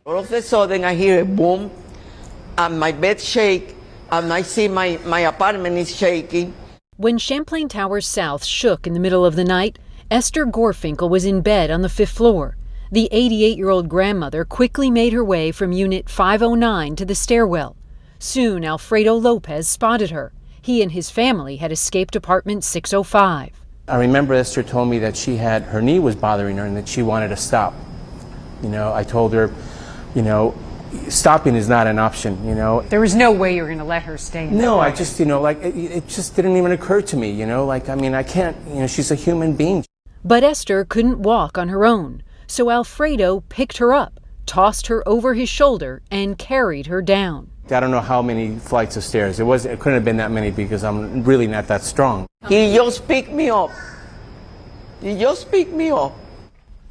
All of a sudden, I hear a boom, and my bed shake, and I see my apartment is shaking. When Champlain Towers South shook in the middle of the night, Esther Gorfinkel was in bed on the 5th floor. The 88-year-old grandmother quickly made her way from Unit 509 to the stairwell. Soon, Alfredo Lopez spotted her. He and his family had escaped apartment 605. I remember Esther told me that her knee was bothering her and that she wanted to stop. I told her, stopping is not an option, There was no way you were going to let her stay in No, I just, it just didn't even occur to me, I can't, she's a human being. But Esther couldn't walk on her own, so Alfredo picked her up, tossed her over his shoulder, and carried her down. I don't know how many flights of stairs. It couldn't have been that many because I'm really not that strong. He just picked me up. He just picked me up.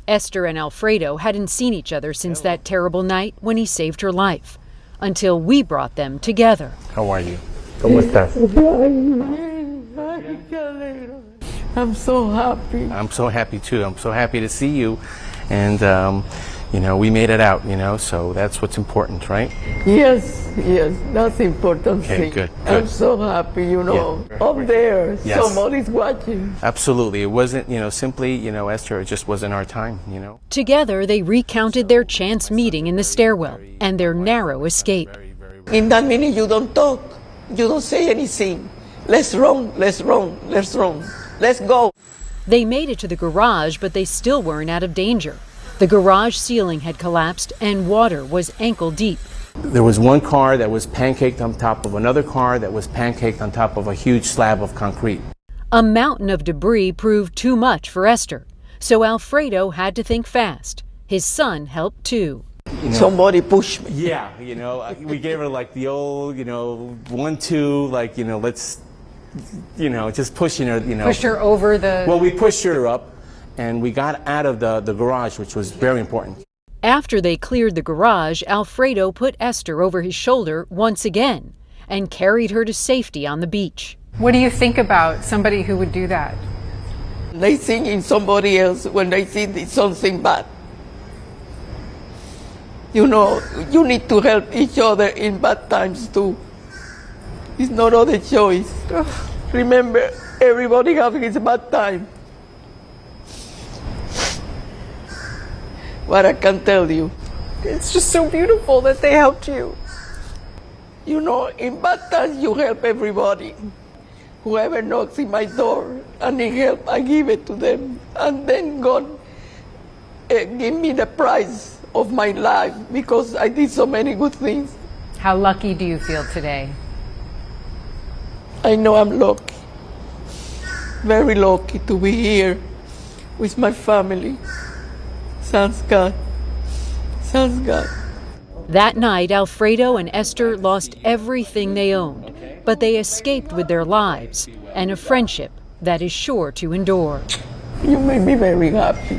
Esther and Alfredo hadn't seen each other since that terrible night when he saved her life, until we brought them together. How are you? ¿Cómo estás? I'm so happy. I'm so happy too. I'm so happy to see you. And, we made it out, so that's what's important, right? Yes, that's important Okay, thing. good. I'm so happy, Yeah. up there, Yes. somebody's watching. Absolutely. It wasn't, simply, Esther, it just wasn't our time, Together, they recounted their chance meeting in the stairwell and their narrow escape. In that minute, you don't talk. You don't say anything. Let's run, let's run, let's run. Let's go. They made it to the garage, but they still weren't out of danger. The garage ceiling had collapsed and water was ankle deep. There was one car that was pancaked on top of another car that was pancaked on top of a huge slab of concrete. A mountain of debris proved too much for Esther, so Alfredo had to think fast. His son helped too. Somebody pushed me. Yeah, we gave her like the old, 1-2, let's, just pushing her, Pushed her over the... Well, we pushed her up and we got out of the garage, which was very important. After they cleared the garage, Alfredo put Esther over his shoulder once again and carried her to safety on the beach. What do you think about somebody who would do that? They think in somebody else when they see something bad. You need to help each other in bad times too. It's not other choice. Remember, everybody having his bad time. What I can tell you. It's just so beautiful that they helped you. In bad times you help everybody. Whoever knocks in my door and need help, I give it to them. And then God give me the prize of my life because I did so many good things. How lucky do you feel today? I know I'm lucky. Very lucky to be here with my family. Thanks God. Thanks God. That night, Alfredo and Esther lost everything they owned, but they escaped with their lives and a friendship that is sure to endure. You made me very happy.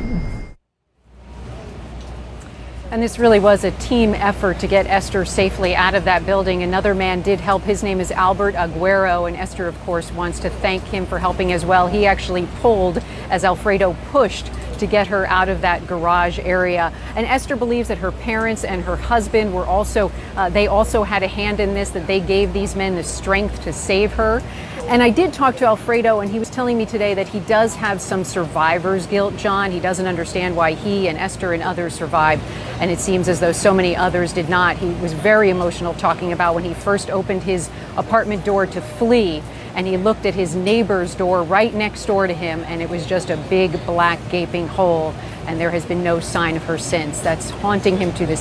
And this really was a team effort to get Esther safely out of that building. Another man did help. His name is Albert Aguero, and Esther, of course, wants to thank him for helping as well. He actually pulled as Alfredo pushed to get her out of that garage area. And Esther believes that her parents and her husband were also, they also had a hand in this, that they gave these men the strength to save her. And I did talk to Alfredo, and he was telling me today that he does have some survivor's guilt, John. He doesn't understand why he and Esther and others survived, and it seems as though so many others did not. He was very emotional talking about when he first opened his apartment door to flee, and he looked at his neighbor's door right next door to him, and it was just a big black gaping hole, and there has been no sign of her since. That's haunting him to this